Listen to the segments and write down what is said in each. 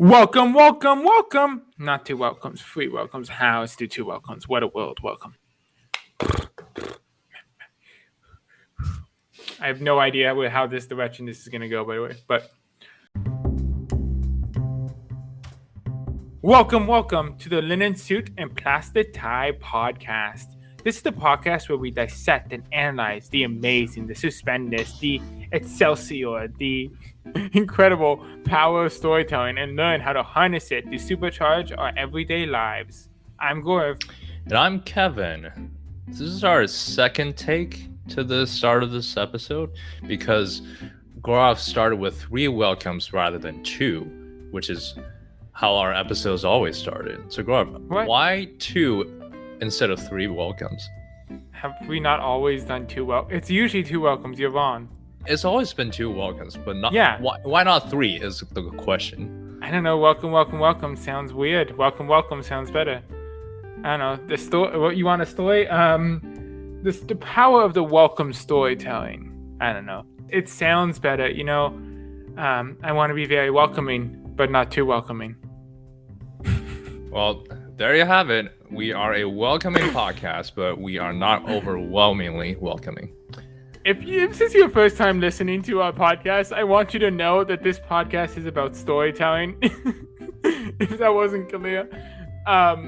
Welcome, welcome, welcome. Not two welcomes, three welcomes. How is do two welcomes? What a world. Welcome. I have no idea how this direction this is going to go, by the way, but welcome to the Linen Suit and Plastic Tie podcast. This is the podcast where we dissect and analyze the amazing, the suspendous, the excelsior, the incredible power of storytelling and learn how to harness it to supercharge our everyday lives. I'm Gaurav. And I'm Kevin. This is our second take to the start of this episode because Gaurav started with 3 welcomes rather than 2, which is how our episodes always started. So Gaurav, why 2 instead of 3 welcomes? Have we not always done 2 It's usually 2 welcomes. You're wrong. It's always been 2 welcomes, but not. Yeah. Why not 3 is the question. I don't know. Welcome sounds weird. Welcome sounds better. I don't know. The story. What you want a story? The power of the welcome storytelling. I don't know. It sounds better. You know. I want to be very welcoming, but not too welcoming. Well, there you have it. We are a welcoming podcast, but we are not overwhelmingly welcoming. If this is your first time listening to our podcast, I want you to know that this podcast is about storytelling. If that wasn't clear, we're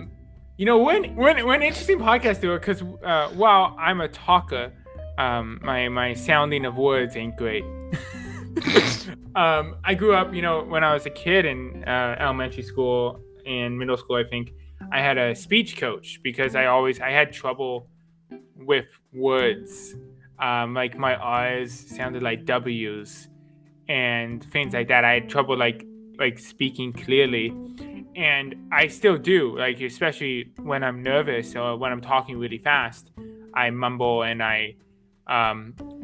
an interesting podcast doer because while I'm a talker, my sounding of words ain't great. I grew up, when I was a kid in elementary school and middle school. I think I had a speech coach because I had trouble with words. Like my R's sounded like W's and things like that. I had trouble like speaking clearly, and I still do, like especially when I'm nervous or when I'm talking really fast. I mumble and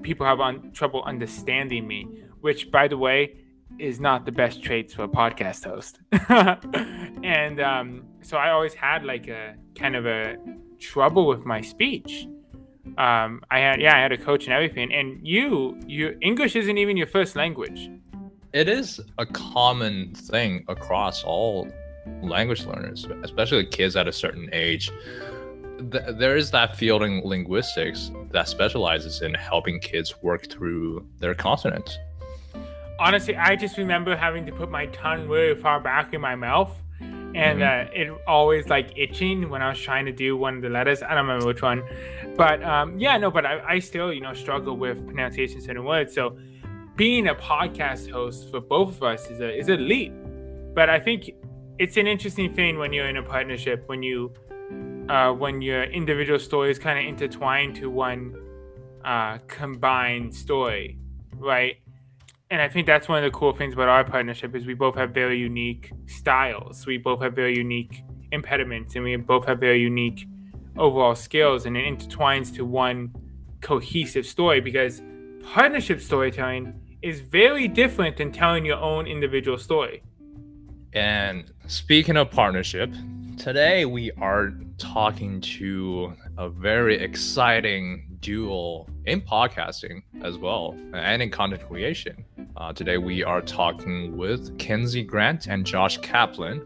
people have trouble understanding me, which, by the way, is not the best traits for a podcast host. And so I always had like a kind of a trouble with my speech. I had a coach and everything. And your English isn't even your first language. It is a common thing across all language learners, especially kids at a certain age. There is that field in linguistics that specializes in helping kids work through their consonants. Honestly, I just remember having to put my tongue really far back in my mouth, and it always like itching when I was trying to do one of the letters. I don't remember which one, but I still struggle with pronunciation of certain words. So being a podcast host for both of us is a leap. But I think it's an interesting thing when you're in a partnership, when your individual stories kind of intertwine to one combined story, right? And I think that's one of the cool things about our partnership is we both have very unique styles. We both have very unique impediments, and we both have very unique overall skills, and it intertwines to one cohesive story because partnership storytelling is very different than telling your own individual story. And speaking of partnership, today we are talking to a very exciting duo in podcasting as well and in content creation. Today we are talking with Kinsey Grant and Josh Kaplan.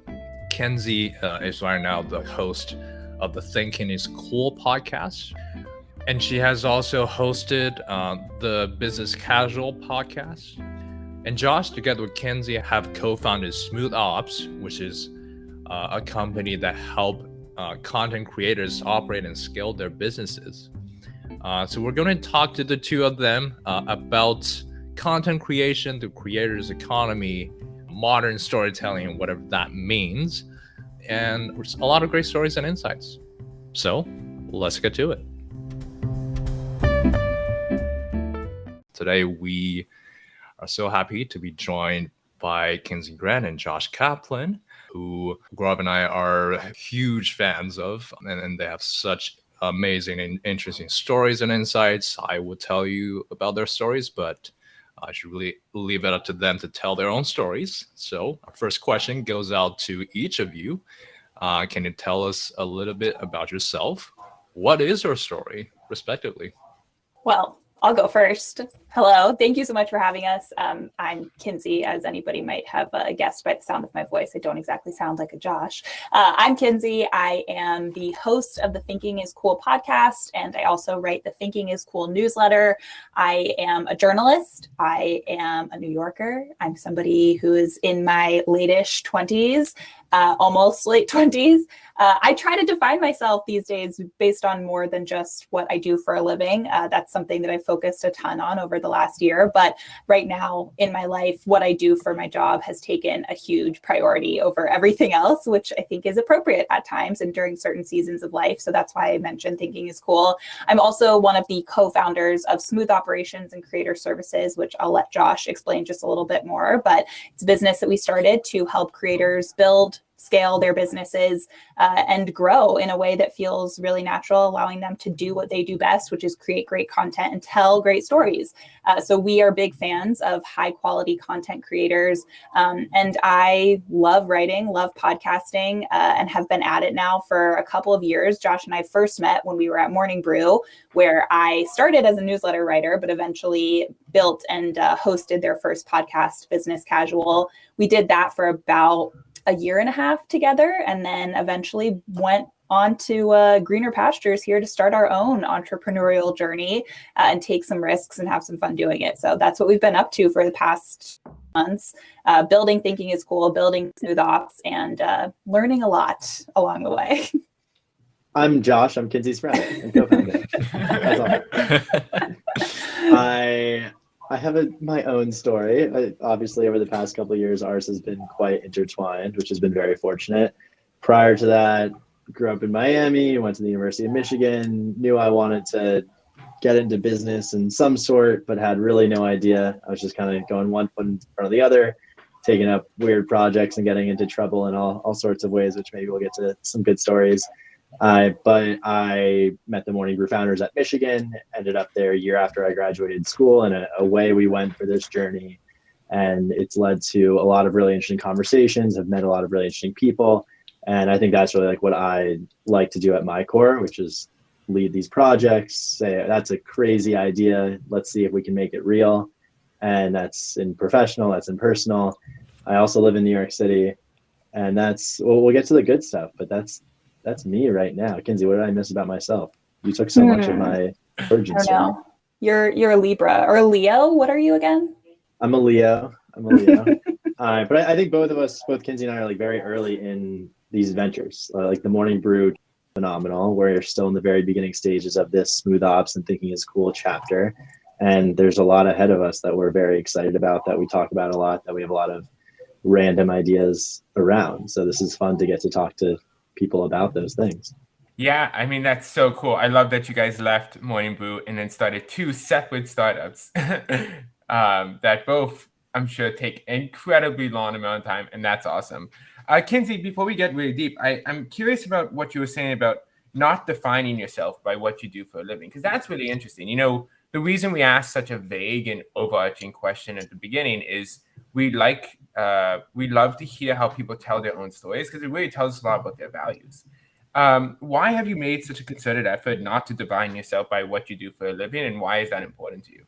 Kinsey is right now the host of the Thinking is Cool podcast, and she has also hosted the Business Casual podcast. And Josh, together with Kinsey, have co-founded Smooth Ops, which is a company that help content creators operate and scale their businesses. So we're going to talk to the two of them about content creation, the creator's economy, modern storytelling, whatever that means, and a lot of great stories and insights. So let's get to it. Today we are so happy to be joined by Kinsey Grant and Josh Kaplan, who Gaurav and I are huge fans of, and they have such amazing and interesting stories and insights. I will tell you about their stories, but I should really leave it up to them to tell their own stories. So our first question goes out to each of you. Can you tell us a little bit about yourself? What is your story, respectively? Well, I'll go first. Hello. Thank you so much for having us. I'm Kinsey, as anybody might have guessed by the sound of my voice. I don't exactly sound like a Josh. I'm Kinsey. I am the host of the Thinking is Cool podcast, and I also write the Thinking is Cool newsletter. I am a journalist. I am a New Yorker. I'm somebody who is in my late-ish 20s, almost late 20s. I try to define myself these days based on more than just what I do for a living. That's something that I've focused a ton on over the last year. But right now in my life, what I do for my job has taken a huge priority over everything else, which I think is appropriate at times and during certain seasons of life. So that's why I mentioned Thinking is Cool. I'm also one of the co-founders of Smooth Operations and Creator Services, which I'll let Josh explain just a little bit more. But it's a business that we started to help creators build, scale their businesses and grow in a way that feels really natural, allowing them to do what they do best, which is create great content and tell great stories. So we are big fans of high quality content creators. And I love writing, love podcasting, and have been at it now for a couple of years. Josh and I first met when we were at Morning Brew, where I started as a newsletter writer, but eventually built and hosted their first podcast, Business Casual. We did that for about a year and a half together, and then eventually went on to greener pastures here to start our own entrepreneurial journey and take some risks and have some fun doing it. So that's what we've been up to for the past months, building Thinking is Cool, building Smooth Ops, and learning a lot along the way. I'm Josh. I'm Kinsey's friend and co-founder. That's all. I have my own story. Obviously, over the past couple of years, ours has been quite intertwined, which has been very fortunate. Prior to that, grew up in Miami, went to the University of Michigan, knew I wanted to get into business in some sort, but had really no idea. I was just kind of going one foot in front of the other, taking up weird projects and getting into trouble in all sorts of ways, which maybe we'll get to some good stories. But I met the Morning Brew founders at Michigan, ended up there a year after I graduated school, and away we went for this journey. And it's led to a lot of really interesting conversations. I've met a lot of really interesting people. And I think that's really like what I like to do at my core, which is lead these projects, say, that's a crazy idea. Let's see if we can make it real. And that's in professional, that's in personal. I also live in New York City, and we'll get to the good stuff, but that's me right now. Kinsey, what did I miss about myself? You took so much of my origin story. I don't know. You're a Libra or a Leo. What are you again? I'm a Leo. But I think both Kinsey and I are like very early in these ventures. Like the Morning Brew, phenomenal. We're still in the very beginning stages of this Smooth Ops and Thinking is Cool chapter. And there's a lot ahead of us that we're very excited about, that we talk about a lot, that we have a lot of random ideas around. So this is fun to get to talk to people about those things. Yeah, I mean, that's so cool. I love that you guys left Morning Brew and then started two separate startups that both, I'm sure, take incredibly long amount of time, and that's awesome. Kinsey, before we get really deep, I'm curious about what you were saying about not defining yourself by what you do for a living, because that's really interesting. You know, the reason we ask such a vague and overarching question at the beginning is we love to hear how people tell their own stories, because it really tells us a lot about their values. Why have you made such a concerted effort not to define yourself by what you do for a living, and why is that important to you?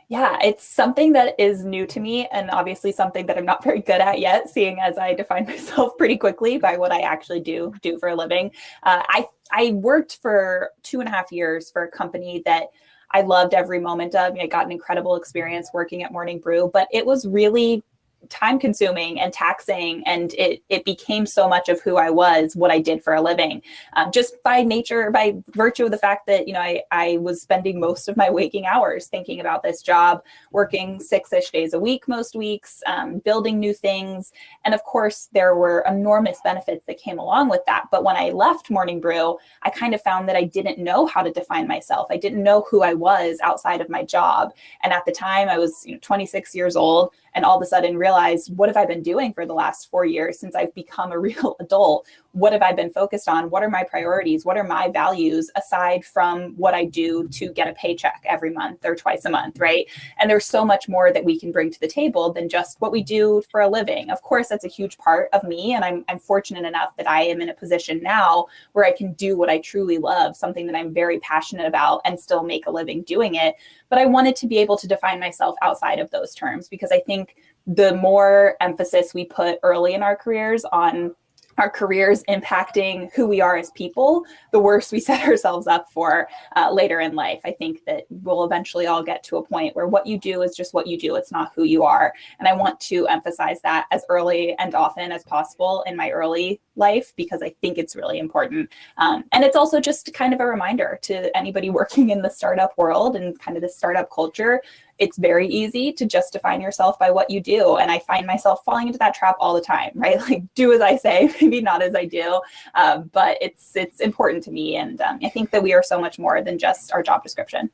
Yeah, it's something that is new to me, and obviously something that I'm not very good at yet, seeing as I define myself pretty quickly by what I actually do for a living. I worked for 2.5 years for a company that I loved every moment of. I got an incredible experience working at Morning Brew, but it was really time consuming and taxing, and it became so much of who I was, what I did for a living, just by nature, by virtue of the fact that I was spending most of my waking hours thinking about this job, working 6-ish days a week most weeks, building new things. And of course there were enormous benefits that came along with that. But when I left Morning Brew, I kind of found that I didn't know how to define myself. I didn't know who I was outside of my job. And at the time I was 26 years old, and all of a sudden realized realize, what have I been doing for the last 4 years since I've become a real adult? What have I been focused on? What are my priorities? What are my values aside from what I do to get a paycheck every month or twice a month, right? And there's so much more that we can bring to the table than just what we do for a living. Of course, that's a huge part of me. And I'm fortunate enough that I am in a position now where I can do what I truly love, something that I'm very passionate about, and still make a living doing it. But I wanted to be able to define myself outside of those terms, because I think the more emphasis we put early in our careers on our careers impacting who we are as people, the worse we set ourselves up for later in life. I think that we'll eventually all get to a point where what you do is just what you do. It's not who you are. And I want to emphasize that as early and often as possible in my early life, because I think it's really important. And it's also just kind of a reminder to anybody working in the startup world and kind of the startup culture. It's very easy to just define yourself by what you do. And I find myself falling into that trap all the time, right? Like, do as I say, maybe not as I do. But it's important to me. And I think that we are so much more than just our job description.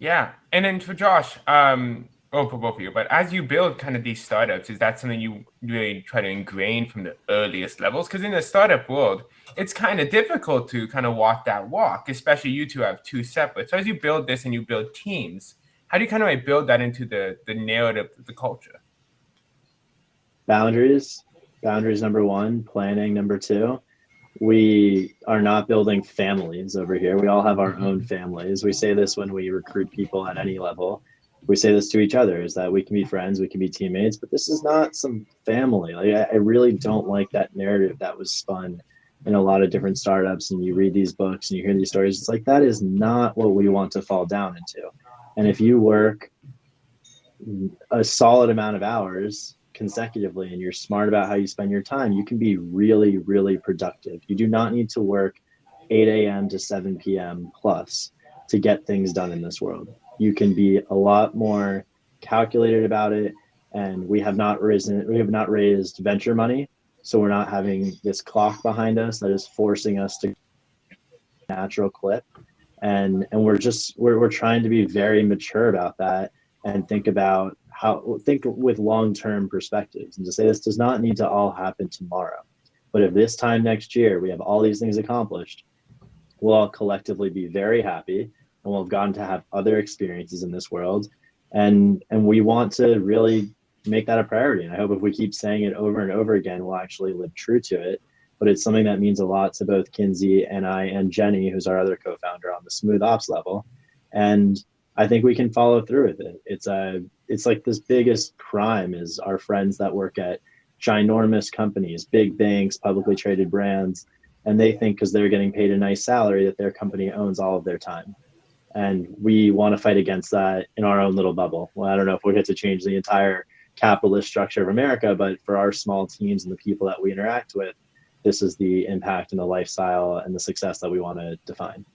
Yeah. And then for Josh, for both of you, but as you build kind of these startups, is that something you really try to ingrain from the earliest levels? Because in the startup world, it's kind of difficult to kind of walk that walk, especially you two have two separate. So as you build this and you build teams, how do you kind of like build that into the narrative, the culture? Boundaries number one, planning number two. We are not building families over here. We all have our own families. We say this when we recruit people at any level. We say this to each other, is that we can be friends, we can be teammates, but this is not some family. Like, I really don't like that narrative that was spun in a lot of different startups, and you read these books and you hear these stories. It's like, that is not what we want to fall down into. And if you work a solid amount of hours consecutively and you're smart about how you spend your time, you can be really, really productive. You do not need to work 8 a.m. to 7 p.m. plus to get things done in this world. You can be a lot more calculated about it. And we have not raised venture money. So we're not having this clock behind us that is forcing us to natural clip. And we're trying to be very mature about that and think with long-term perspectives, and to say this does not need to all happen tomorrow. But if this time next year we have all these things accomplished, we'll all collectively be very happy, and we'll have gotten to have other experiences in this world. And we want to really make that a priority. And I hope if we keep saying it over and over again, we'll actually live true to it. But it's something that means a lot to both Kinsey and I, and Jenny, who's our other co-founder on the Smooth Ops level. And I think we can follow through with it. It's like this biggest crime is our friends that work at ginormous companies, big banks, publicly traded brands, and they think because they're getting paid a nice salary that their company owns all of their time. And we want to fight against that in our own little bubble. Well, I don't know if we'll get to change the entire capitalist structure of America, but for our small teams and the people that we interact with, this is the impact and the lifestyle and the success that we want to define.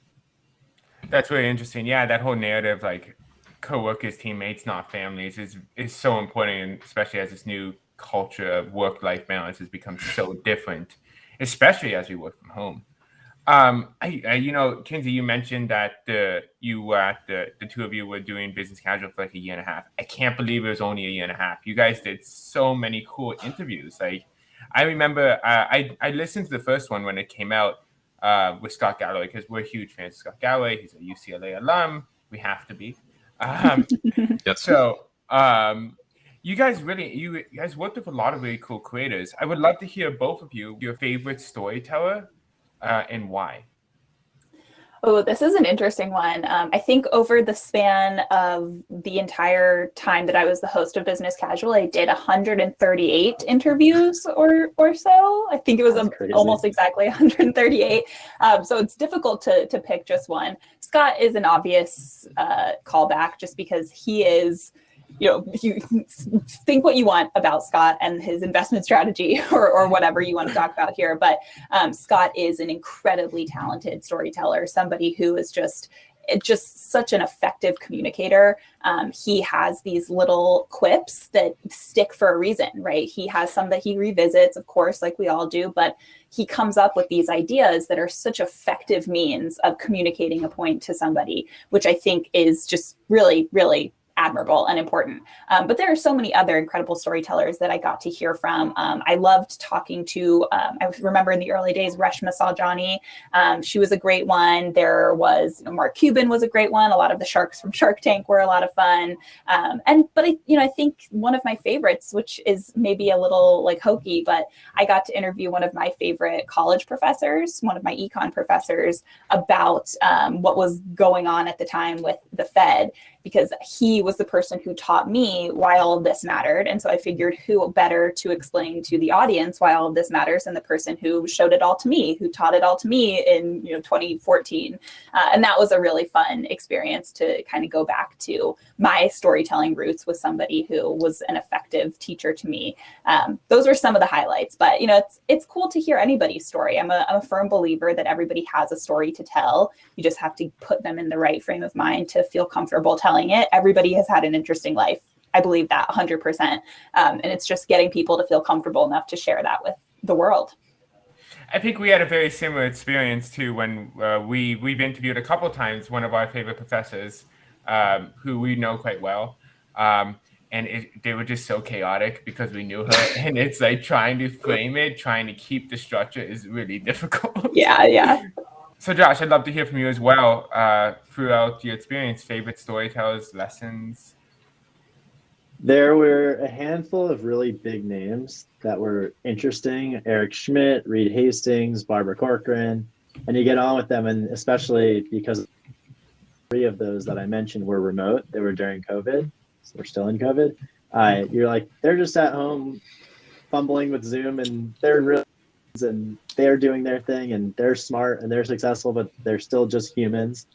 That's really interesting. Yeah, that whole narrative, like co-workers, teammates, not families, is so important, and especially as this new culture of work-life balance has become so different, especially as we work from home. Kinsey, you mentioned that the two of you were doing business casual for like a year and a half. I can't believe it was only a year and a half. You guys did so many cool interviews. Like, I remember I listened to the first one when it came out with Scott Galloway, because we're huge fans of Scott Galloway. He's a UCLA alum. We have to be. Yes. So you guys worked with a lot of really cool creators. I would love to hear both of you, your favorite storyteller and why. Oh, this is an interesting one. I think over the span of the entire time that I was the host of Business Casual, I did 138 interviews or so. I think it was almost exactly 138. So it's difficult to pick just one. Scott is an obvious callback, just because he is, you think what you want about Scott and his investment strategy or whatever you want to talk about here. But Scott is an incredibly talented storyteller, somebody who is just such an effective communicator. He has these little quips that stick for a reason, right? He has some that he revisits, of course, like we all do, but he comes up with these ideas that are such effective means of communicating a point to somebody, which I think is just really, really admirable and important. But there are so many other incredible storytellers that I got to hear from. I loved talking to, I remember in the early days, Reshma Saljani. She was a great one. There was, Mark Cuban was a great one. A lot of the sharks from Shark Tank were a lot of fun. But I think one of my favorites, which is maybe a little like hokey, but I got to interview one of my favorite college professors, one of my econ professors, about what was going on at the time with the Fed, because he was the person who taught me why all of this mattered. And so I figured who better to explain to the audience why all of this matters than the person who showed it all to me, who taught it all to me in 2014. And that was a really fun experience to kind of go back to my storytelling roots with somebody who was an effective teacher to me. Those were some of the highlights, but it's cool to hear anybody's story. I'm a firm believer that everybody has a story to tell. You just have to put them in the right frame of mind to feel comfortable telling it. Everybody has had an interesting life. I believe that 100%. And it's just getting people to feel comfortable enough to share that with the world. I think we had a very similar experience too when we've interviewed a couple of times one of our favorite professors who we know quite well. And they were just so chaotic because we knew her. And it's like trying to frame it, trying to keep the structure is really difficult. Yeah. So Josh, I'd love to hear from you as well throughout your experience, favorite storytellers, lessons. There were a handful of really big names that were interesting. Eric Schmidt, Reed Hastings, Barbara Corcoran, and you get on with them. And especially because 3 of those that I mentioned were remote. They were during COVID. So we're still in COVID. You're like, they're just at home fumbling with Zoom and they're real and they're doing their thing and they're smart and they're successful, but they're still just humans.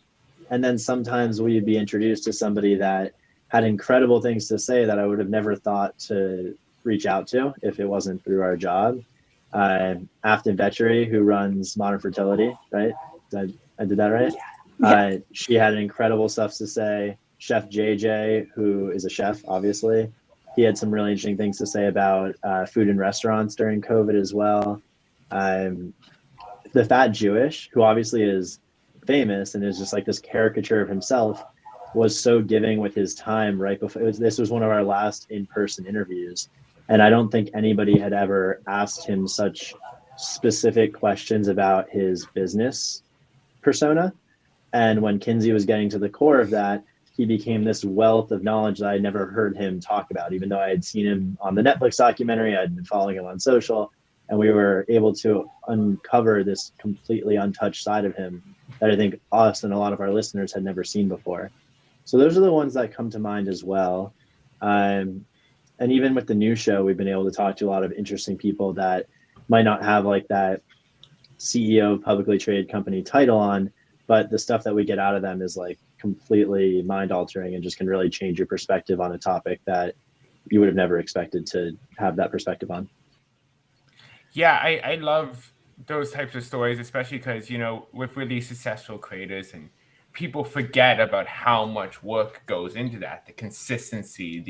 And then sometimes we'd be introduced to somebody that had incredible things to say that I would have never thought to reach out to if it wasn't through our job. Afton Vetchery, who runs Modern Fertility, right? I did that right? Yeah. She had incredible stuff to say. Chef JJ, who is a chef, obviously, he had some really interesting things to say about food in restaurants during COVID as well. The Fat Jewish, who obviously is famous and is just like this caricature of himself, was so giving with his time right before. This was one of our last in-person interviews. And I don't think anybody had ever asked him such specific questions about his business persona. And when Kinsey was getting to the core of that, he became this wealth of knowledge that I never heard him talk about, even though I had seen him on the Netflix documentary, I'd been following him on social, and we were able to uncover this completely untouched side of him that I think us and a lot of our listeners had never seen before. So those are the ones that come to mind as well. And even with the new show, we've been able to talk to a lot of interesting people that might not have like that CEO of publicly traded company title on, but the stuff that we get out of them is like completely mind altering and just can really change your perspective on a topic that you would have never expected to have that perspective on. Yeah, I love those types of stories, especially because, with really successful creators and people forget about how much work goes into that, the consistency,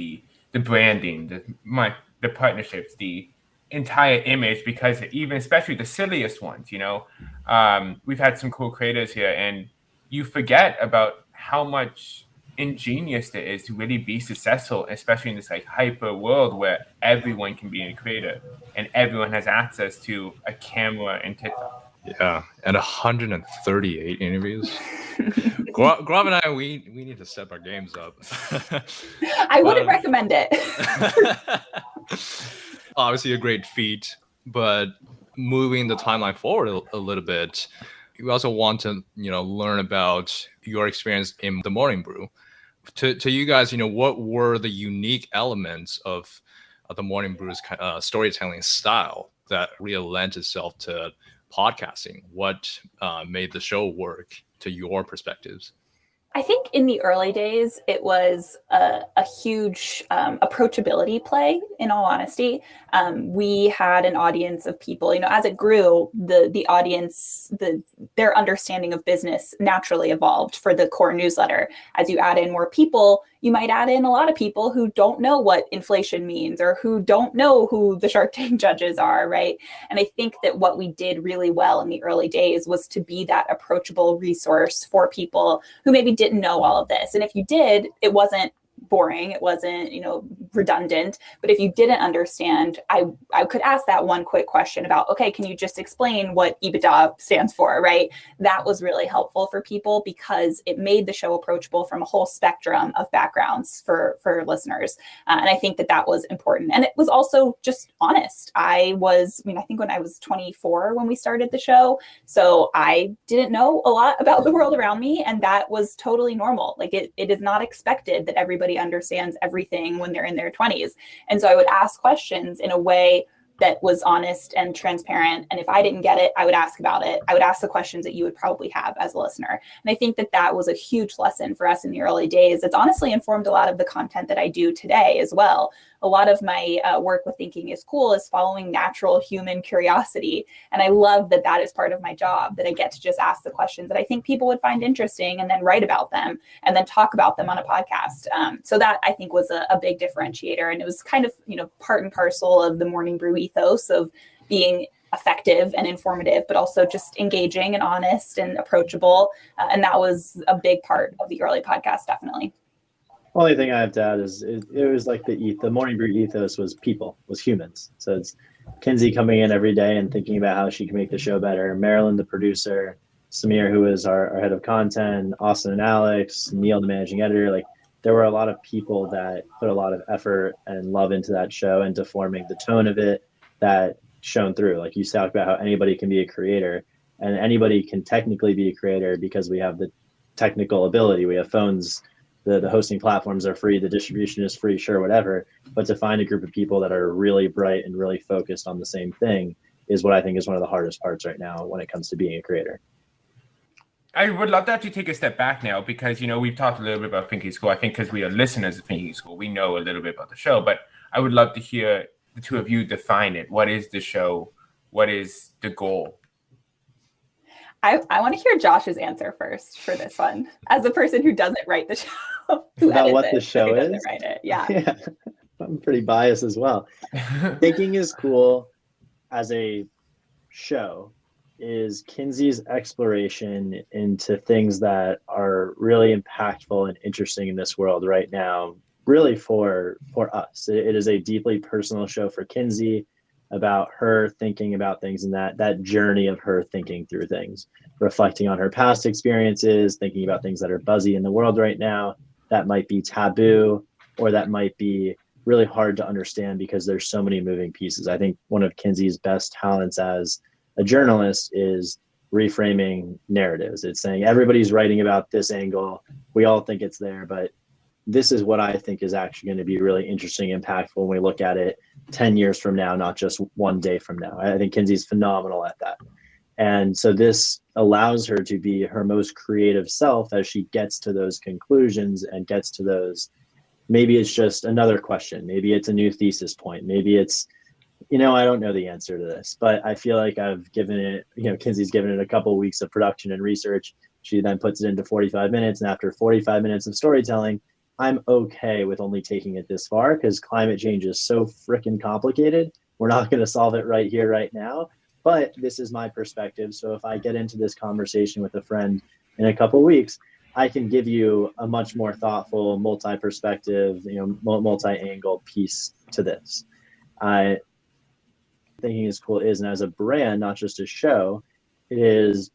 the branding, the partnerships, the entire image, because even especially the silliest ones, we've had some cool creators here and you forget about how much ingenious it is to really be successful, especially in this like hyper world where everyone can be a creator and everyone has access to a camera and TikTok. Yeah, and 138 interviews. Grav and I, we need to step our games up. I wouldn't recommend it. Obviously a great feat, but moving the timeline forward a little bit, we also want to learn about your experience in the Morning Brew. To you guys, what were the unique elements of the Morning Brew's storytelling style that really lent itself to podcasting? What made the show work to your perspectives? I think in the early days, it was a huge approachability play, in all honesty. We had an audience of people, as it grew, the audience, their understanding of business naturally evolved for the core newsletter. As you add in more people, you might add in a lot of people who don't know what inflation means or who don't know who the Shark Tank judges are, right? And I think that what we did really well in the early days was to be that approachable resource for people who maybe didn't know all of this. And if you did, it wasn't boring. It wasn't, redundant. But if you didn't understand, I could ask that one quick question about, okay, can you just explain what EBITDA stands for, right? That was really helpful for people because it made the show approachable from a whole spectrum of backgrounds for listeners. And I think that was important. And it was also just honest. I think when I was 24 when we started the show, so I didn't know a lot about the world around me, and that was totally normal. Like it is not expected that everybody understands everything when they're in their 20s. And so I would ask questions in a way that was honest and transparent. And if I didn't get it, I would ask about it. I would ask the questions that you would probably have as a listener. And I think that was a huge lesson for us in the early days. It's honestly informed a lot of the content that I do today as well. A lot of my work with Thinking is Cool is following natural human curiosity. And I love that is part of my job, that I get to just ask the questions that I think people would find interesting and then write about them and then talk about them on a podcast. So that I think was a big differentiator. And it was kind of, part and parcel of the Morning Brew ethos of being effective and informative, but also just engaging and honest and approachable. And that was a big part of the early podcast, definitely. Only thing I have to add is it was like the Morning Brew ethos was humans. So it's Kinsey coming in every day and thinking about how she can make the show better. Marilyn, the producer, Samir, who is our head of content, Austin and Alex, Neil, the managing editor. Like there were a lot of people that put a lot of effort and love into that show, into forming the tone of it that shone through. Like you talked about how anybody can be a creator, and anybody can technically be a creator because we have the technical ability. We have phones. The hosting platforms are free, the distribution is free, sure, whatever. But to find a group of people that are really bright and really focused on the same thing is what I think is one of the hardest parts right now when it comes to being a creator. I would love to actually take a step back now because, we've talked a little bit about Thinking School. I think because we are listeners of Thinking School, we know a little bit about the show. But I would love to hear the two of you define it. What is the show? What is the goal? I want to hear Josh's answer first for this one, as a person who doesn't write the show. About what the show is? Doesn't write it. Yeah. I'm pretty biased as well. Thinking is Cool as a show is Kinsey's exploration into things that are really impactful and interesting in this world right now, really for us. It is a deeply personal show for Kinsey, about her thinking about things and that journey of her thinking through things, reflecting on her past experiences, thinking about things that are buzzy in the world right now, that might be taboo, or that might be really hard to understand because there's so many moving pieces. I think one of Kinsey's best talents as a journalist is reframing narratives. It's saying everybody's writing about this angle. We all think it's there, but this is what I think is actually going to be really interesting, impactful when we look at it 10 years from now, not just one day from now. I think Kinsey's phenomenal at that. And so this allows her to be her most creative self as she gets to those conclusions and gets to those. Maybe it's just another question. Maybe it's a new thesis point. Maybe it's, I don't know the answer to this, but I feel like I've given it, Kinsey's given it a couple of weeks of production and research. She then puts it into 45 minutes. And after 45 minutes of storytelling, I'm okay with only taking it this far because climate change is so freaking complicated. We're not going to solve it right here, right now. But this is my perspective. So if I get into this conversation with a friend in a couple of weeks, I can give you a much more thoughtful, multi-perspective, multi-angle piece to this. Thinking is Cool is, and as a brand, not just a show, it is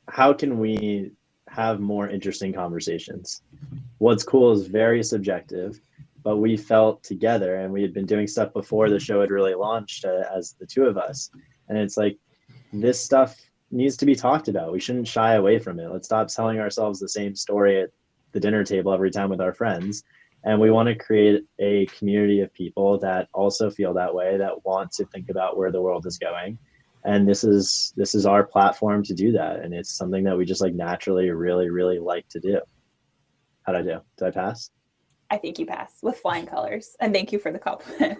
how can we have more interesting conversations? What's cool is very subjective, but we felt together, and we had been doing stuff before the show had really launched as the two of us. And it's like, this stuff needs to be talked about. We shouldn't shy away from it. Let's stop telling ourselves the same story at the dinner table every time with our friends. And we want to create a community of people that also feel that way, that want to think about where the world is going. And this is our platform to do that. And it's something that we just naturally really, really like to do. How'd I do? Did I pass? I think you pass with flying colors, and thank you for the compliment.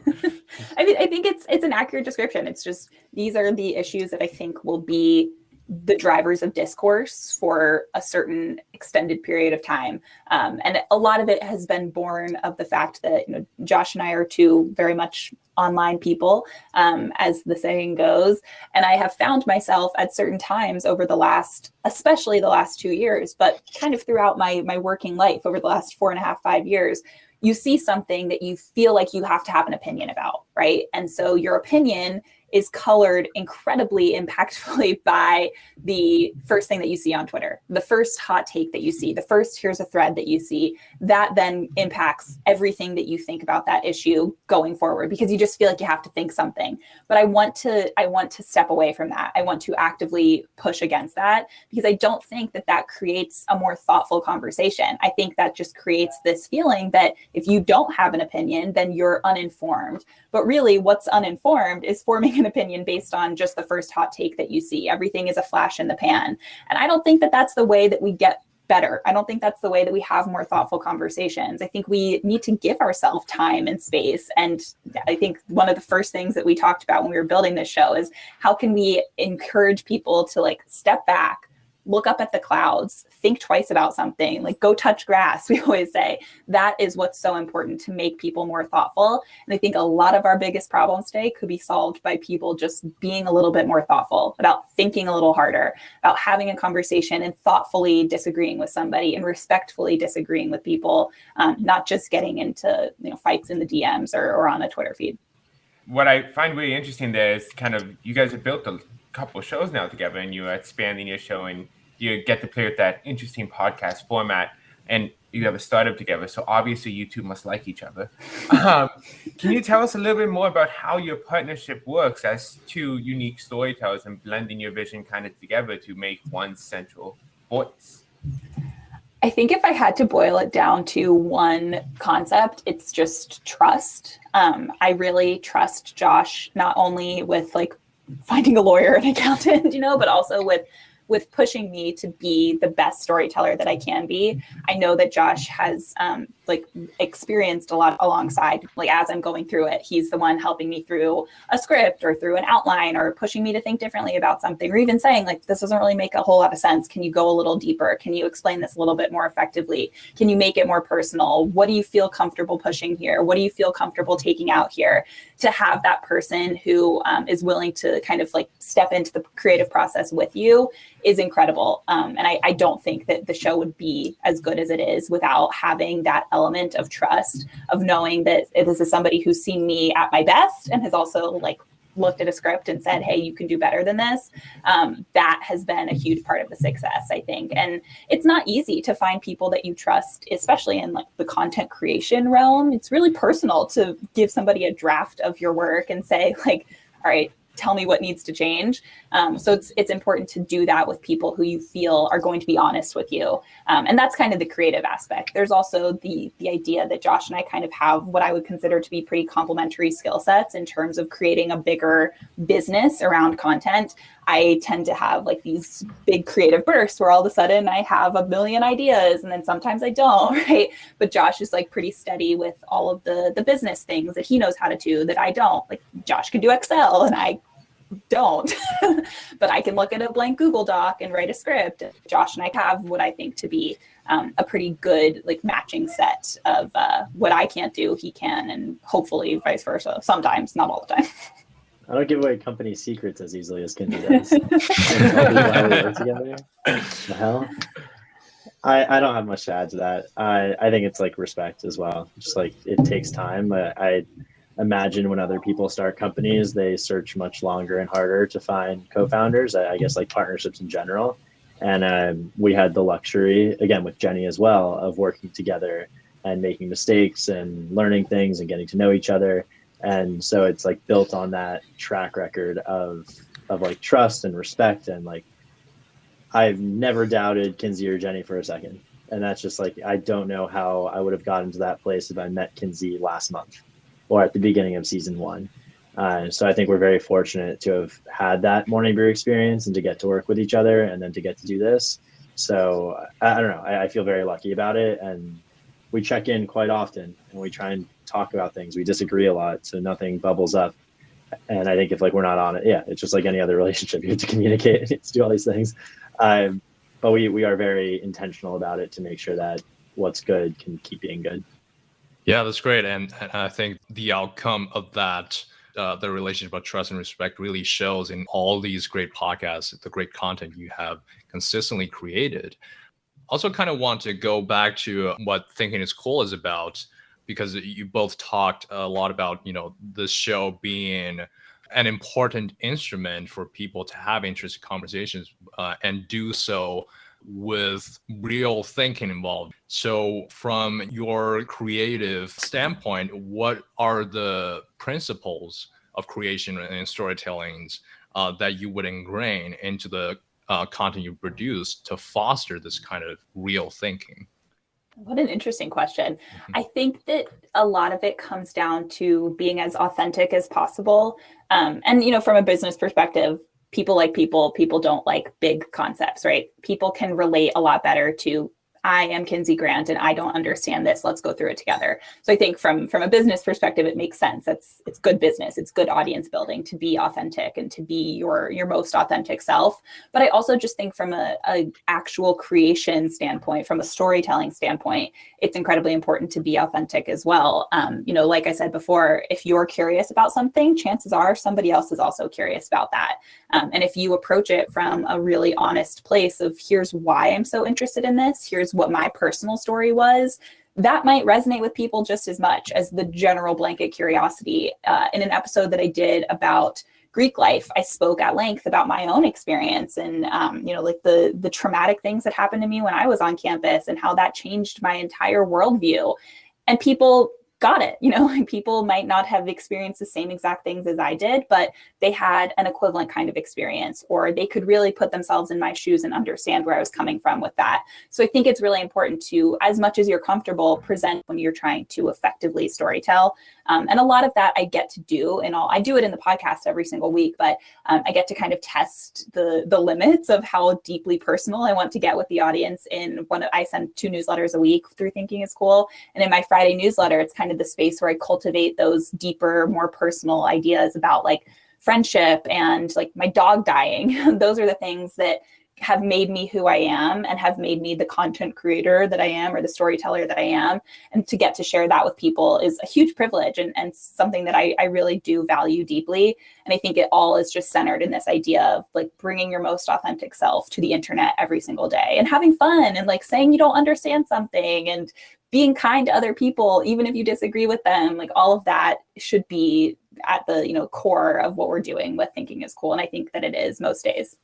I think it's an accurate description. It's just, these are the issues that I think will be the drivers of discourse for a certain extended period of time. And a lot of it has been born of the fact that, Josh and I are two very much online people, as the saying goes. And I have found myself at certain times over especially the last 2 years, but kind of throughout my working life over the last 4.5, 5 years, you see something that you feel like you have to have an opinion about, right? And so your opinion is colored incredibly impactfully by the first thing that you see on Twitter, the first hot take that you see, the first here's a thread that you see, that then impacts everything that you think about that issue going forward, because you just feel like you have to think something. But I want to step away from that. I want to actively push against that, because I don't think that creates a more thoughtful conversation. I think that just creates this feeling that if you don't have an opinion, then you're uninformed. But really, what's uninformed is forming an opinion based on just the first hot take that you see. Everything is a flash in the pan. And I don't think that that's the way that we get better. I don't think that's the way that we have more thoughtful conversations. I think we need to give ourselves time and space. And I think one of the first things that we talked about when we were building this show is how can we encourage people to step back, look up at the clouds, think twice about something, go touch grass. We always say that is what's so important to make people more thoughtful. And I think a lot of our biggest problems today could be solved by people just being a little bit more thoughtful, about thinking a little harder, about having a conversation and thoughtfully disagreeing with somebody and respectfully disagreeing with people, not just getting into fights in the DMs or on a Twitter feed. What I find really interesting there is kind of you guys have built a couple of shows now together, and you're expanding your show, and you get to play with that interesting podcast format, and you have a startup together. So obviously you two must like each other. Can you tell us a little bit more about how your partnership works as two unique storytellers and blending your vision kind of together to make one central voice? I think if I had to boil it down to one concept, it's just trust. I really trust Josh, not only with finding a lawyer and accountant, but also with pushing me to be the best storyteller that I can be. I know that Josh has experienced a lot alongside, as I'm going through it. He's the one helping me through a script or through an outline, or pushing me to think differently about something, or even saying this doesn't really make a whole lot of sense. Can you go a little deeper? Can you explain this a little bit more effectively? Can you make it more personal? What do you feel comfortable pushing here? What do you feel comfortable taking out here? To have that person who is willing to kind of step into the creative process with you is incredible. And I don't think that the show would be as good as it is without having that element of trust, of knowing that this is somebody who's seen me at my best and has also looked at a script and said, hey, you can do better than this. That has been a huge part of the success, I think. And it's not easy to find people that you trust, especially in the content creation realm. It's really personal to give somebody a draft of your work and say all right, tell me what needs to change. So it's important to do that with people who you feel are going to be honest with you. And that's kind of the creative aspect. There's also the idea that Josh and I kind of have what I would consider to be pretty complementary skill sets in terms of creating a bigger business around content. I tend to have these big creative bursts where all of a sudden I have a million ideas, and then sometimes I don't, right? But Josh is pretty steady with all of the business things that he knows how to do that I don't. Josh can do Excel and I don't, but I can look at a blank Google Doc and write a script. Josh and I have what I think to be a pretty good matching set of what I can't do, he can, and hopefully vice versa. Sometimes, not all the time. I don't give away company secrets as easily as Kinsey does. Tell people how we work together. The hell? I don't have much to add to that. I think it's respect as well. Just it takes time. I imagine when other people start companies, they search much longer and harder to find co-founders. I guess partnerships in general. And we had the luxury, again, with Jenny as well, of working together and making mistakes and learning things and getting to know each other. And so it's built on that track record of trust and respect. And I've never doubted Kinsey or Jenny for a second. And that's just I don't know how I would have gotten to that place if I met Kinsey last month or at the beginning of season 1. So I think we're very fortunate to have had that Morning Brew experience and to get to work with each other and then to get to do this. So I don't know, I feel very lucky about it. And we check in quite often and we try and talk about things. We disagree a lot, so nothing bubbles up And I think if like we're not on it, yeah, it's just like any other relationship. You have to communicate, you have to do all these things. But we are very intentional about it to make sure that what's good can keep being good. Yeah, that's great. And I think the outcome of that, the relationship of trust and respect, really shows in all these great podcasts, the great content you have consistently created. Also kind of want to go back to what Thinking is Cool is about, because you both talked a lot about, this show being an important instrument for people to have interesting conversations and do so with real thinking involved. So from your creative standpoint, what are the principles of creation and storytelling that you would ingrain into the content you produce to foster this kind of real thinking? What an interesting question. I think that a lot of it comes down to being as authentic as possible. And, from a business perspective, people like people don't like big concepts, right? People can relate a lot better to, I am Kinsey Grant and I don't understand this. Let's go through it together. So I think from a business perspective, it makes sense. It's good business. It's good audience building to be authentic and to be your most authentic self. But I also just think from a actual creation standpoint, from a storytelling standpoint, it's incredibly important to be authentic as well. Like I said before, if you're curious about something, chances are somebody else is also curious about that. And if you approach it from a really honest place of, here's why I'm so interested in this, here's what my personal story was, that might resonate with people just as much as the general blanket curiosity. In an episode that I did about Greek life, I spoke at length about my own experience and, like the traumatic things that happened to me when I was on campus and how that changed my entire worldview. And people got it. People might not have experienced the same exact things as I did, but they had an equivalent kind of experience, or they could really put themselves in my shoes and understand where I was coming from with that. So I think it's really important to, as much as you're comfortable, present when you're trying to effectively storytell. And a lot of that I get to do I do it in the podcast every single week, but I get to kind of test the limits of how deeply personal I want to get with the audience I send 2 newsletters a week through Thinking is Cool. And in my Friday newsletter, it's kind of the space where I cultivate those deeper, more personal ideas about like friendship and like my dog dying. Those are the things that have made me who I am and have made me the content creator that I am, or the storyteller that I am. And to get to share that with people is a huge privilege and something that I really do value deeply. And I think it all is just centered in this idea of like bringing your most authentic self to the internet every single day and having fun and like saying you don't understand something and being kind to other people, even if you disagree with them. Like all of that should be at the core of what we're doing with Thinking is Cool. And I think that it is most days.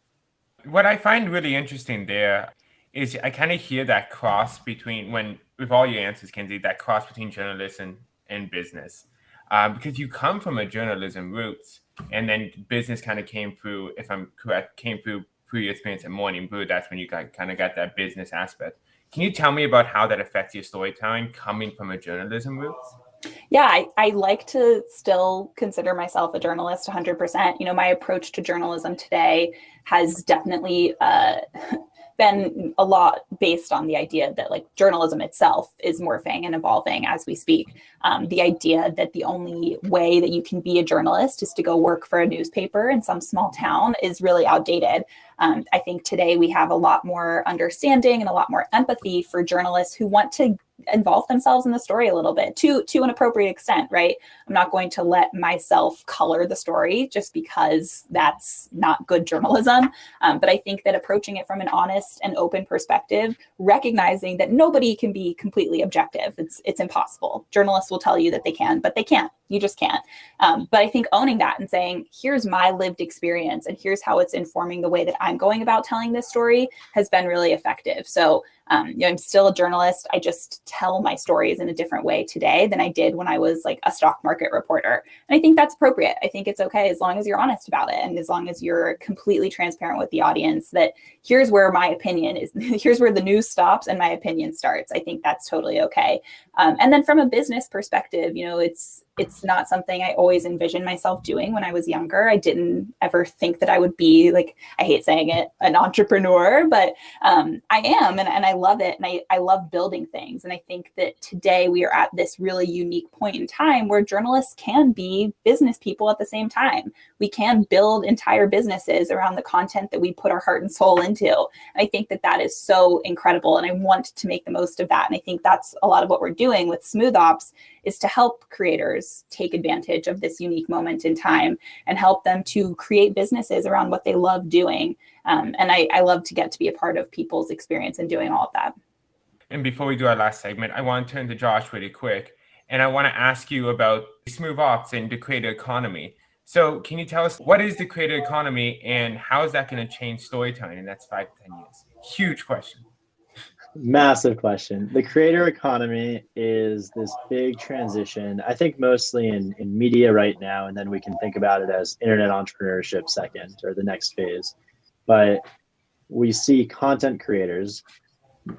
What I find really interesting there is I kind of hear that cross between, with all your answers, Kinsey, that cross between journalism and business. Because you come from a journalism roots, and then business kind of came through, if I'm correct, through your experience at Morning Brew. That's when you kind of got that business aspect. Can you tell me about how that affects your storytelling coming from a journalism roots? Yeah, I like to still consider myself a journalist 100%. My approach to journalism today has definitely been a lot based on the idea that like journalism itself is morphing and evolving as we speak. The idea that the only way that you can be a journalist is to go work for a newspaper in some small town is really outdated. I think today we have a lot more understanding and a lot more empathy for journalists who want to involve themselves in the story a little bit to an appropriate extent, right? I'm not going to let myself color the story just because that's not good journalism. But I think that approaching it from an honest and open perspective, recognizing that nobody can be completely objective. It's impossible. Journalists will tell you that they can, but they can't. You just can't. But I think owning that and saying, here's my lived experience and here's how it's informing the way that I'm going about telling this story has been really effective. So I'm still a journalist. I just tell my stories in a different way today than I did when I was like a stock market reporter. And I think that's appropriate. I think it's okay as long as you're honest about it. And as long as you're completely transparent with the audience that here's where my opinion is, here's where the news stops and my opinion starts. I think that's totally okay. And then from a business perspective, it's not something I always envisioned myself doing when I was younger. I didn't ever think that I would be, like, I hate saying it, an entrepreneur, but I am, and I love it. And I love building things. And I think that today we are at this really unique point in time where journalists can be business people at the same time. We can build entire businesses around the content that we put our heart and soul into. And I think that that is so incredible. And I want to make the most of that. And I think that's a lot of what we're doing with Smooth Ops, is to help creators take advantage of this unique moment in time and help them to create businesses around what they love doing. And I love to get to be a part of people's experience in doing all of that. And before we do our last segment, I want to turn to Josh really quick. And I want to ask you about Smooth Ops and the creator economy. So can you tell us, what is the creator economy and how is that going to change storytelling in the next 5 to 10 years? Huge question. Massive question. The creator economy is this big transition, I think mostly in media right now, and then we can think about it as internet entrepreneurship second, or the next phase. But we see content creators,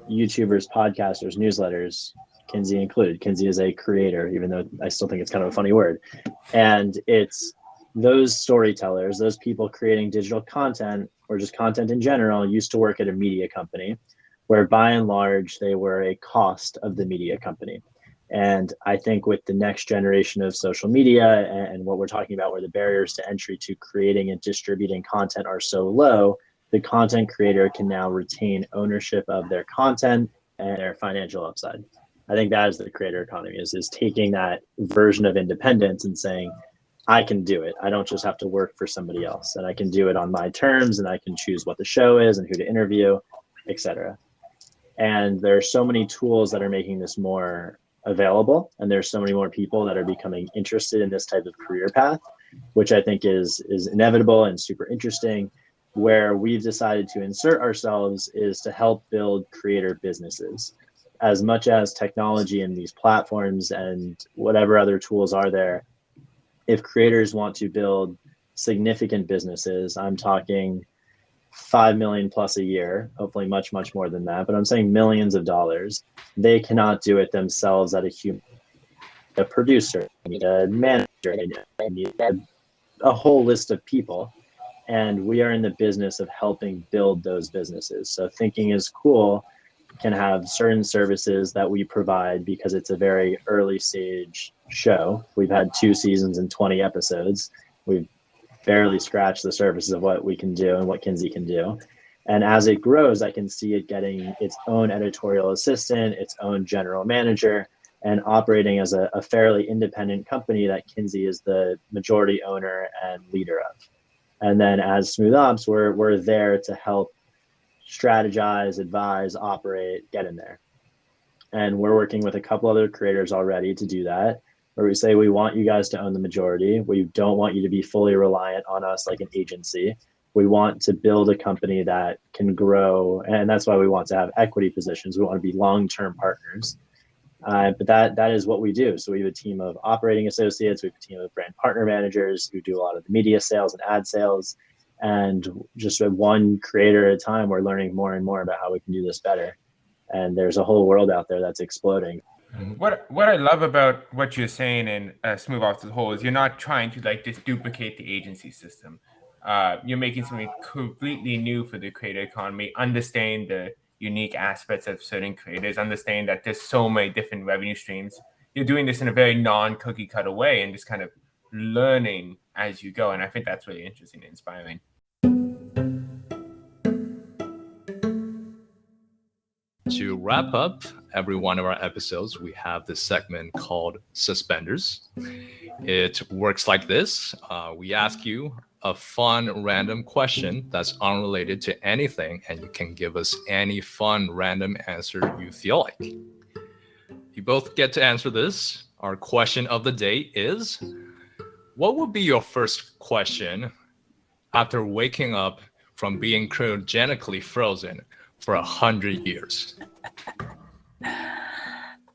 YouTubers, podcasters, newsletters, Kinsey included. Kinsey is a creator, even though I still think it's kind of a funny word. And it's those storytellers, those people creating digital content or just content in general, used to work at a media company, where by and large, they were a cost of the media company. And I think with the next generation of social media and what we're talking about, where the barriers to entry to creating and distributing content are so low, the content creator can now retain ownership of their content and their financial upside. I think that is the creator economy, is taking that version of independence and saying, I can do it. I don't just have to work for somebody else, and I can do it on my terms, and I can choose what the show is and who to interview, etc. And there are so many tools that are making this more available, and there's so many more people that are becoming interested in this type of career path, which I think is inevitable and super interesting. Where we've decided to insert ourselves is to help build creator businesses. As much as technology and these platforms and whatever other tools are there, if creators want to build significant businesses, I'm talking 5 million plus a year, hopefully much, much more than that, but I'm saying millions of dollars, they cannot do it themselves at a producer, a manager, a whole list of people. And we are in the business of helping build those businesses. So Thinking is Cool can have certain services that we provide because it's a very early stage show. We've had 2 seasons and 20 episodes. We've barely scratched the surface of what we can do and what Kinsey can do. And as it grows, I can see it getting its own editorial assistant, its own general manager, and operating as a fairly independent company that Kinsey is the majority owner and leader of. And then as Smooth Ops, we're there to help strategize, advise, operate, get in there. And we're working with a couple other creators already to do that, where we say, we want you guys to own the majority. We don't want you to be fully reliant on us like an agency. We want to build a company that can grow. And that's why we want to have equity positions. We want to be long-term partners. But that is what we do. So we have a team of operating associates. We have a team of brand partner managers who do a lot of the media sales and ad sales. And just one creator at a time, we're learning more and more about how we can do this better. And there's a whole world out there that's exploding. What I love about what you're saying in Smooth Ops as a whole is you're not trying to like just duplicate the agency system. You're making something completely new for the creator economy. Understand the unique aspects of certain creators. Understand that there's so many different revenue streams. You're doing this in a very non-cookie cutter way and just kind of learning as you go. And I think that's really interesting and inspiring. To wrap up every one of our episodes, we have this segment called Suspenders. It works like this. We ask you a fun random question that's unrelated to anything, and you can give us any fun random answer you feel like. You both get to answer this. Our question of the day is, what would be your first question after waking up from being cryogenically frozen for 100 years?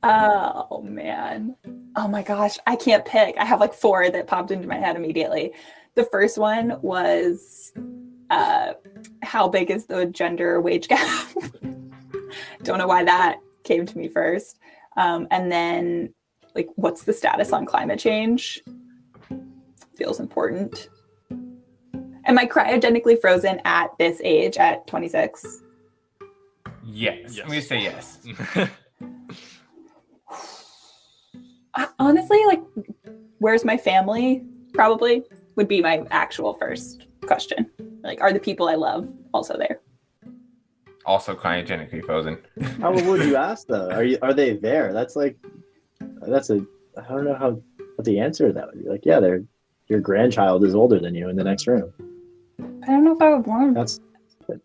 Oh man. Oh my gosh. I can't pick. I have like 4 that popped into my head immediately. The first one was how big is the gender wage gap? Don't know why that came to me first. And then like, what's the status on climate change? Feels important. Am I cryogenically frozen at this age, at 26? Yes. I'm going to say yes. Honestly, like, where's my family? Probably would be my actual first question. Like, are the people I love also there? Also cryogenically frozen. How would you ask though? Are they there? I don't know what the answer to that would be. Like, yeah, your grandchild is older than you in the next room. I don't know if I would want. That's if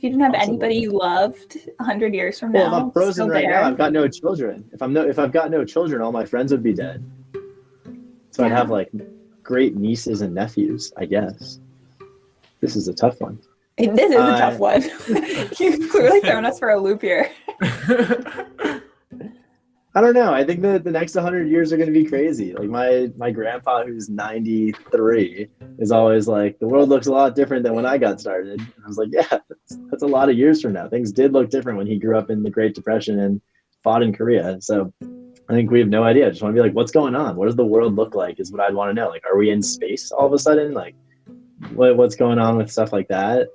you didn't have possible. Anybody you loved 100 years from Well, now. if I'm frozen still right there. now, I've got no children. If I've got no children, all my friends would be dead. So I'd have like great nieces and nephews, I guess. This is a tough one. This is a tough one. You've clearly thrown us for a loop here. I don't know. I think the next 100 years are going to be crazy. Like my grandpa, who's 93, is always like, the world looks a lot different than when I got started. And I was like, yeah, that's a lot of years from now. Things did look different when he grew up in the Great Depression and fought in Korea. So I think we have no idea. I just want to be like, what's going on? What does the world look like is what I'd want to know. Like, are we in space all of a sudden? Like, what's going on with stuff like that?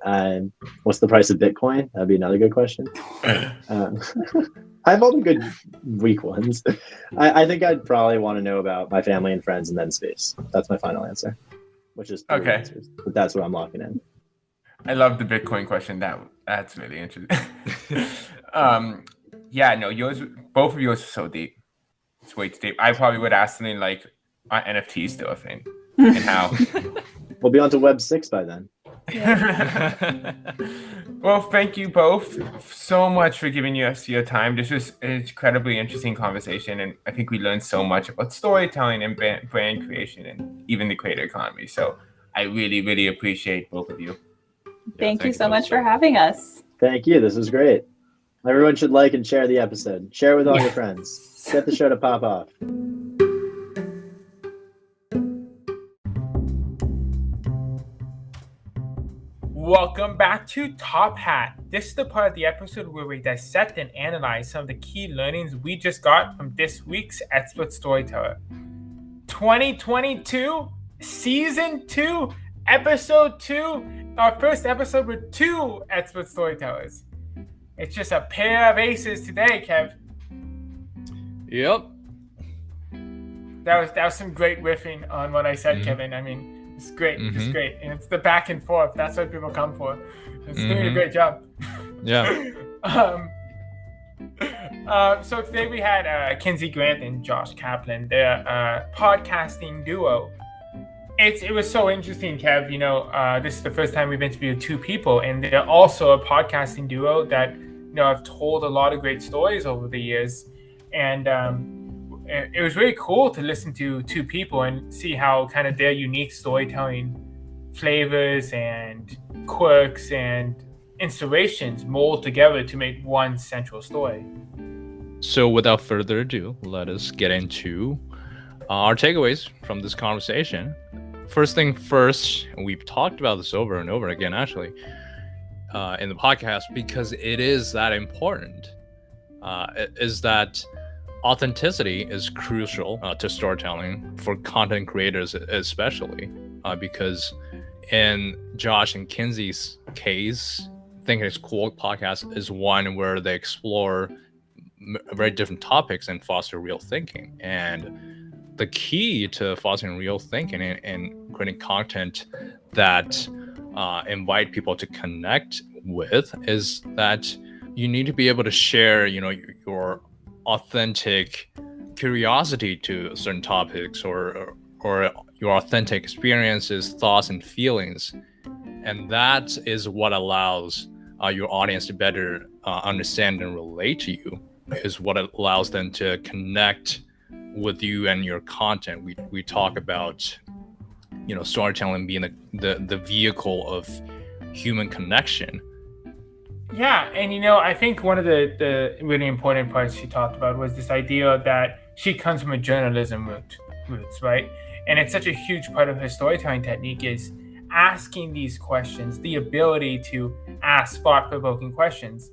What's the price of Bitcoin? That'd be another good question. I have all the good weak ones. I think I'd probably want to know about my family and friends and then space. That's my final answer, which is 3 answers, but that's what I'm locking in. I love the Bitcoin question. That's really interesting. Yeah, no, both of yours are so deep. It's way too deep. I probably would ask something like, are NFTs still a thing? And how? We'll be on to Web 6 by then. Well, thank you both so much for giving us your time. This was an incredibly interesting conversation, and I think we learned so much about storytelling and brand creation and even the creator economy. So I really, really appreciate both of you. Thank you so much for having us. Thank you. This was great. Everyone should like and share the episode. Share it with all your friends. Get the show to pop off. Welcome back to Top Hat. This is the part of the episode where we dissect and analyze some of the key learnings we just got from this week's Expert Storyteller. 2022, Season 2, Episode 2, our first episode with 2 Expert Storytellers. It's just a pair of aces today, Kev. Yep. That was some great riffing on what I said, Kevin. I mean, it's great. It's great. And it's the back and forth. That's what people come for. It's doing a great job. Yeah. So today we had Kinsey Grant and Josh Kaplan. They're a podcasting duo. It was so interesting, Kev. You know, this is the first time we've interviewed 2 people, and they're also a podcasting duo that, you know, have told a lot of great stories over the years. And it was really cool to listen to 2 people and see how kind of their unique storytelling flavors and quirks and inspirations mold together to make one central story. So without further ado, let us get into our takeaways from this conversation. First thing first, and we've talked about this over and over again, actually, in the podcast, because it is that important, is that authenticity is crucial to storytelling for content creators, especially because in Josh and Kinsey's case, Think It's Cool podcast is one where they explore very different topics and foster real thinking. And the key to fostering real thinking and creating content that invite people to connect with is that you need to be able to share, you know, your authentic curiosity to certain topics or your authentic experiences, thoughts, and feelings. And that is what allows your audience to better understand and relate to you, is what allows them to connect with you and your content. We talk about, you know, storytelling being the vehicle of human connection. Yeah, and you know, I think one of the really important parts she talked about was this idea that she comes from a journalism roots, right? And it's such a huge part of her storytelling technique is asking these questions, the ability to ask thought-provoking questions,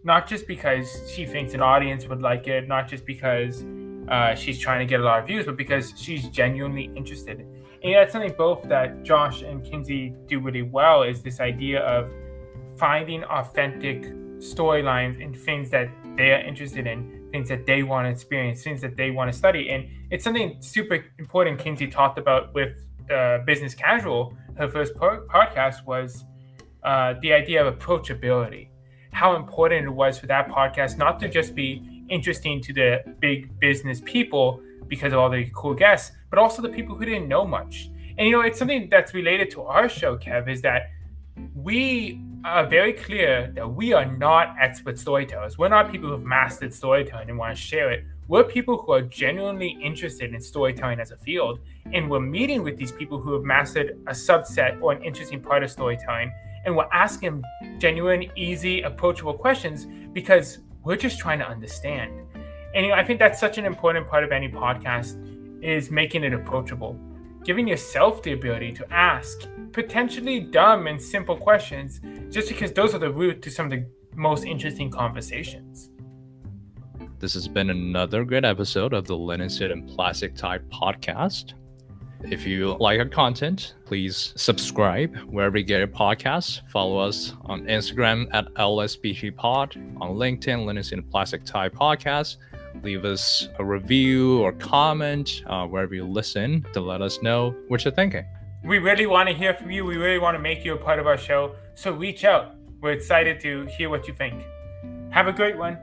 not just because she thinks an audience would like it, not just because she's trying to get a lot of views, but because she's genuinely interested. And that's something both that Josh and Kinsey do really well, is this idea of finding authentic storylines and things that they are interested in, things that they want to experience, things that they want to study. And it's something super important Kinsey talked about with Business Casual. Her first podcast was the idea of approachability, how important it was for that podcast not to just be interesting to the big business people because of all the cool guests, but also the people who didn't know much. And, it's something that's related to our show, Kev, is that we are very clear that we are not expert storytellers. We're not people who have mastered storytelling and want to share it. We're people who are genuinely interested in storytelling as a field. And we're meeting with these people who have mastered a subset or an interesting part of storytelling. And we're asking genuine, easy, approachable questions because we're just trying to understand. And I think that's such an important part of any podcast, is making it approachable, giving yourself the ability to ask potentially dumb and simple questions, just because those are the root to some of the most interesting conversations. This has been another great episode of the Linseed and Plastic Type podcast. If you like our content, please subscribe wherever you get your podcasts. Follow us on Instagram at LSBGpod, on LinkedIn, Linseed and Plastic Type podcast. Leave us a review or comment wherever you listen to let us know what you're thinking. We really want to hear from you. We really want to make you a part of our show. So reach out. We're excited to hear what you think. Have a great one.